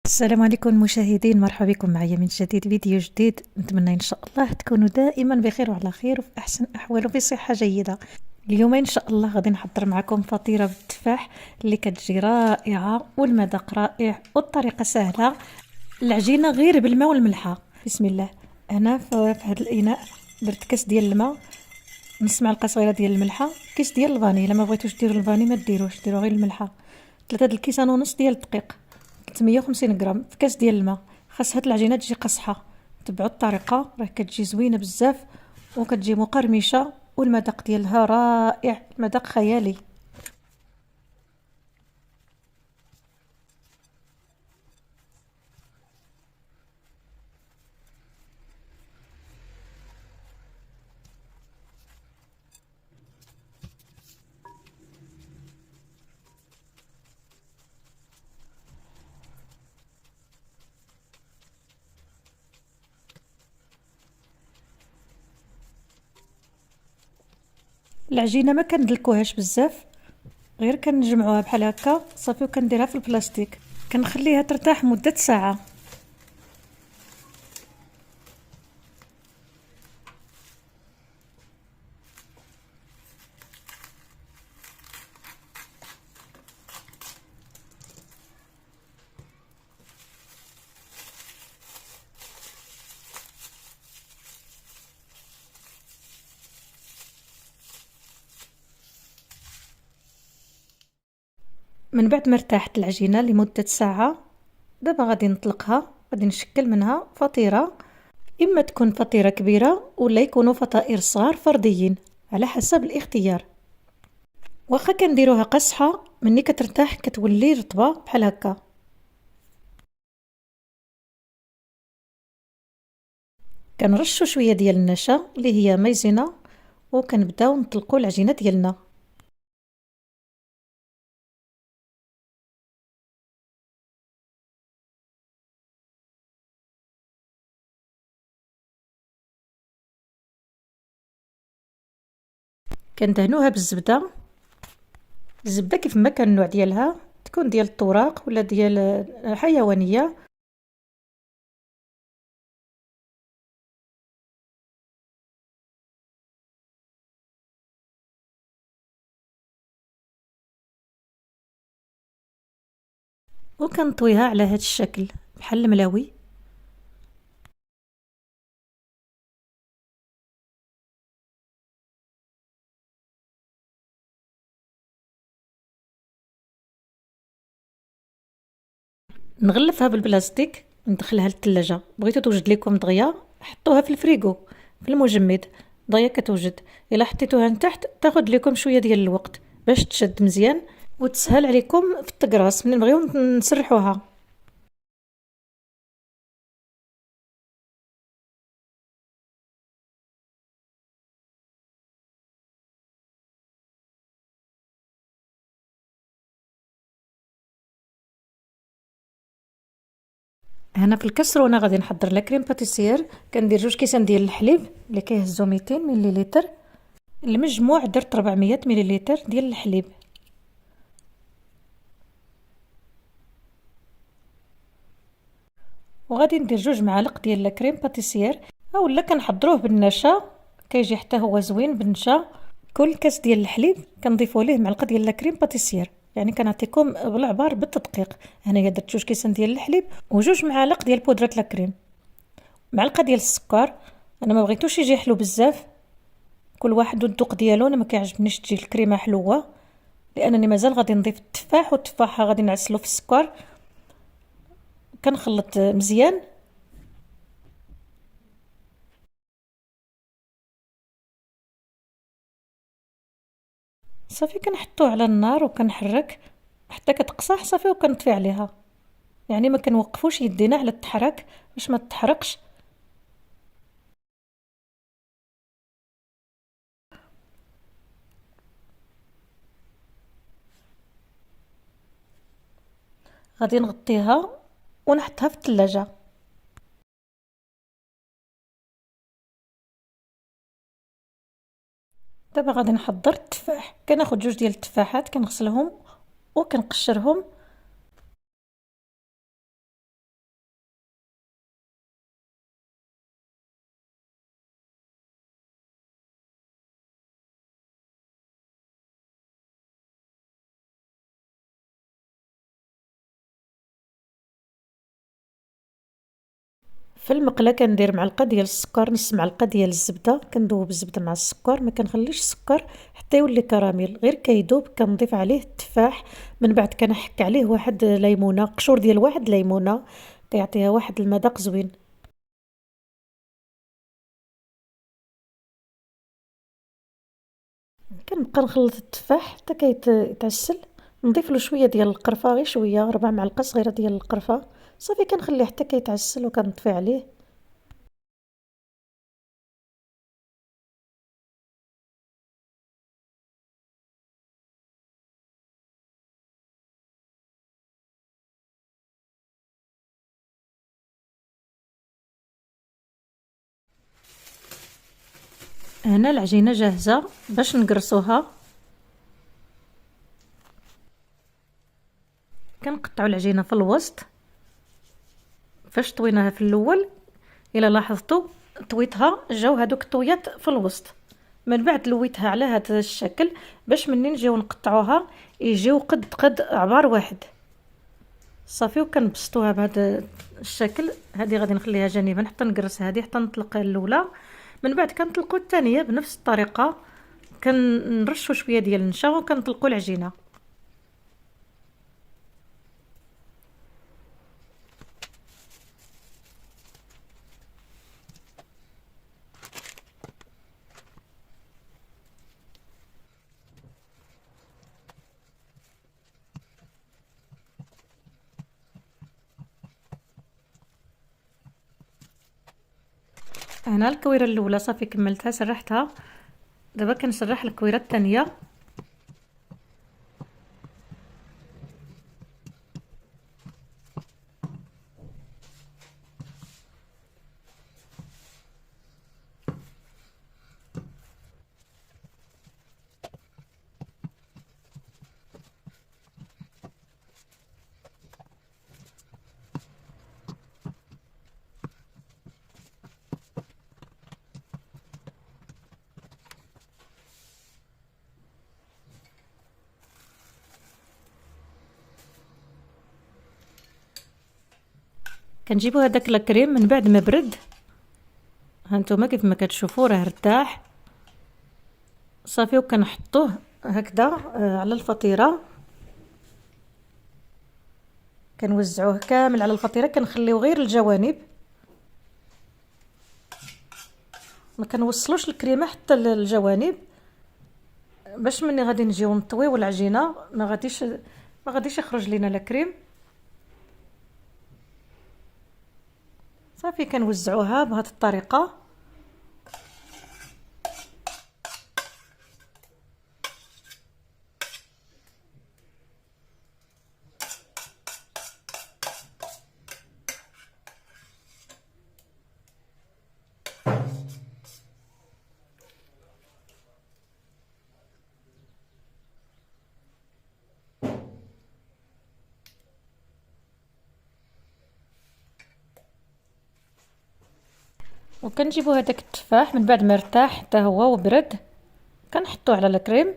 السلام عليكم مشاهدين، مرحبا بكم معايا من جديد فيديو جديد. نتمنى ان شاء الله تكونوا دائما بخير وعلى خير وفي احسن احوال وفي صحة جيدة. اليوم ان شاء الله غادي نحضر معكم فطيرة بالتفاح اللي كتجي رائعة والمذاق رائع والطريقة سهلة. العجينة غير بالماء والملحة. بسم الله. انا في هذا الاناء درت كاس ديال الماء، نص معلقة صغيرة ديال الملحة، كيس ديال الفاني. الا ما بغيتوش ديروا الفاني ما ديروش، ديروا غير الملحة. 3 الكيسان ونص ديال الدقيق، 350 غرام في كاس ديال الماء. خاص هاد العجينه تجي قصحه، تبعوا الطريقه راه كتجي زوينه بزاف وكتجي مقرمشه والمذاق ديالها رائع، مذاق خيالي. العجينه ما كندلكوهاش بزاف، غير كنجمعوها بحال هكا صافي وكنديرها في البلاستيك، كنخليها ترتاح مده ساعه. من بعد ما ارتاحت العجينه لمده ساعه، دابا غادي نطلقها، غادي نشكل منها فطيره. اما تكون فطيره كبيره ولا يكونوا فطائر صغار فرديين على حسب الاختيار. واخا كنديروها قصحة مني كترتاح كتولي رطبة بحال هكا. كنرشو شوية ديال النشا اللي هي مايزينا وكنبداو نطلقوا العجينة ديالنا. كندهنوها بالزبدة، الزبدة كيف ما كان النوع ديالها، تكون ديال الطوراق ولا ديال حيوانية. وكنطويها على هاد الشكل بحال الملاوي. نغلفها بالبلاستيك، ندخلها للثلاجة. بغيتو توجد لكم دغيا حطوها في الفريغو في المجمد، دغيا كتوجد. الا حطيتوها لتحت تاخذ لكم شويه ديال الوقت باش تشد مزيان وتسهل عليكم في التقراص من نبغيو نسرحوها. هنا في الكسرونه غادي نحضر لا كريم باتيسير. كندير 2 كيسان ديال الحليب اللي كيهزو 200 مليلتر. المجموع درت 400 مليلتر ديال الحليب. وغادي ندير 2 معالق ديال لا كريم باتيسير، اولا كنحضروه بالنشا كيجي حتى هو زوين بالنشا. كل كاس ديال الحليب كنضيفوا ليه معلقه ديال لا كريم باتيسير، يعني كنعطيكم بالعبار بالتدقيق. هنايا درت 2 كيسان ديال الحليب و2 معالق ديال بودره لا كريم، معلقه ديال السكر. انا ما بغيتوش يجي حلو بزاف، كل واحد والذوق ديالو. انا ما كيعجبنيش تجي الكريمه حلوه لانني مازال غادي نضيف التفاح، والتفاح غادي نعسلو في السكر. كنخلط مزيان. صافي كنحطوه على النار وكنحرك حتى كتقصح صافي وكنطفي عليها، يعني ما كنوقفوش يدينا على التحرك باش ما تحرقش. غادي نغطيها ونحطها في الثلاجة. دابا غادي نحضر التفاح. كناخذ 2 ديال التفاحات كنغسلهم وكنقشرهم. في المقله كندير معلقه ديال السكر، نص معلقه ديال الزبده، كندوب الزبده مع السكر، ما كنخليش السكر حتى يولي كراميل، غير كيدوب. كنضيف عليه التفاح، من بعد كنحك عليه واحد ليمونه، قشور ديال واحد ليمونه كيعطيها واحد المذاق زوين. كنبقى نخلط التفاح حتى كيتعسل، نضيف له شويه ديال القرفه، غير شويه، 4 معالق صغيره ديال القرفه. صافي كنخليه حتى كيتعسل وكنطفي عليه. هنا العجينه جاهزه باش نقرصوها. كنقطعوا العجينه في الوسط. فاش طويناها في الاول، الا لاحظتوا طويتها جاو هذوك الطويات في الوسط، من بعد لويتها على هذا الشكل باش منين نجيو نقطعوها يجيو قد عبار واحد. صافي وكنبسطوها بهذا الشكل. هذه غادي نخليها جانبا حتى نقرص هذه حتى نطلق الاولى، من بعد كنطلقوا الثانيه بنفس الطريقه. كنرشوا شويه ديال النشا وكنطلقوا العجينه. هنا الكويره الاولى صافي كملتها سرحتها، دابا كنسرح الكويره الثانيه. كنجيبو هذاك الكريم من بعد ما برد، هانتوما كيف ما كتشوفوا راه ارتاح. صافي وكنحطوه هكذا على الفطيره، كنوزعوه كامل على الفطيره، كنخليو غير الجوانب، ما كنوصلوش الكريمه حتى الجوانب، باش مني غادي نجيو نطويو العجينه ما غاديش يخرج لينا الكريم. صافي كنوزعوها بهذه الطريقه. وكنجيبو هذاك التفاح من بعد ما ارتاح حتى هو وبرد، كنحطوه على الكريم.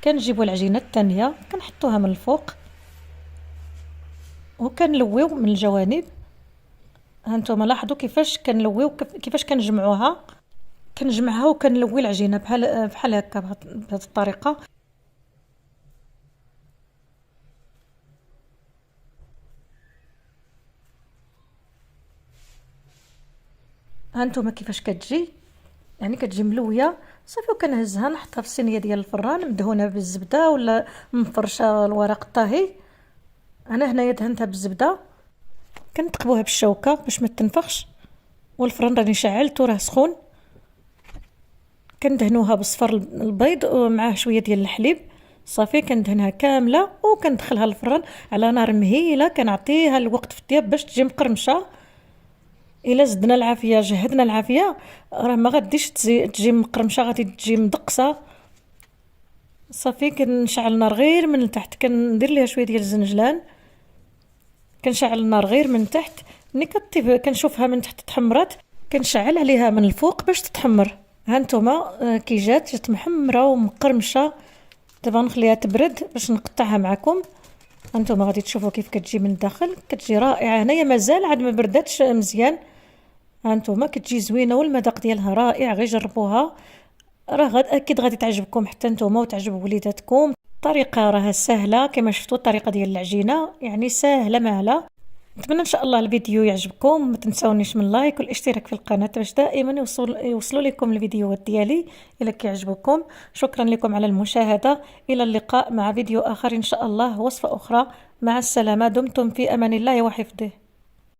كنجيبو العجينه الثانيه كنحطوها من الفوق وكنلويو من الجوانب. هانتوما لاحظوا كيفاش كنلويو، كيفاش كنجمعها وكنلوي العجينه بحال هكا بهذه الطريقه. هانتوما كيفاش كتجي، يعني كتجي ملويه. صافي وكنهزها نحطها في الصينيه ديال الفران مدهونه بالزبده ولا مفرشه الورق الطهي. انا هنايا دهنتها بالزبده. كنتقبوها بالشوكه باش ما تنفخش، والفران راني شعلته راه سخون. كندهنوها بصفر البيض ومعاه شويه ديال الحليب. صافي كندهنها كامله وكندخلها للفران على نار مهيله، كنعطيها الوقت في الطياب باش تجي مقرمشه. الا زدنا العافيه جهدنا العافيه راه ما غاديش تجي مقرمشه، غادي تجي مدقسه. صافي كنشعل النار غير من التحت، كندير ليها شويه ديال الزنجلان، كنشعل النار غير من تحت. ملي كطيب كنشوفها من تحت تحمرات، كنشعل عليها من الفوق باش تتحمر. ها نتوما كي جات محمره ومقرمشه. دابا نخليها تبرد باش نقطعها معكم. هانتوما غادي تشوفوا كيف كتجي من الداخل، كتجي رائعه. هنايا مازال عاد ما برداتش مزيان. هانتوما كتجي زوينه والمذاق ديالها رائع، غير جربوها. راه اكيد غادي تعجبكم حتى نتوما وتعجب وليداتكم. الطريقه راها سهله كما شفتوا، الطريقه ديال العجينه يعني سهله ماهله. نتمنى ان شاء الله الفيديو يعجبكم. ما تنساونيش من لايك والاشتراك في القناه باش دائما يوصلوا لكم الفيديوهات ديالي الا كيعجبكم. شكرا لكم على المشاهده، الى اللقاء مع فيديو اخر ان شاء الله، وصفه اخرى. مع السلامه، دمتم في امان الله وحفظه.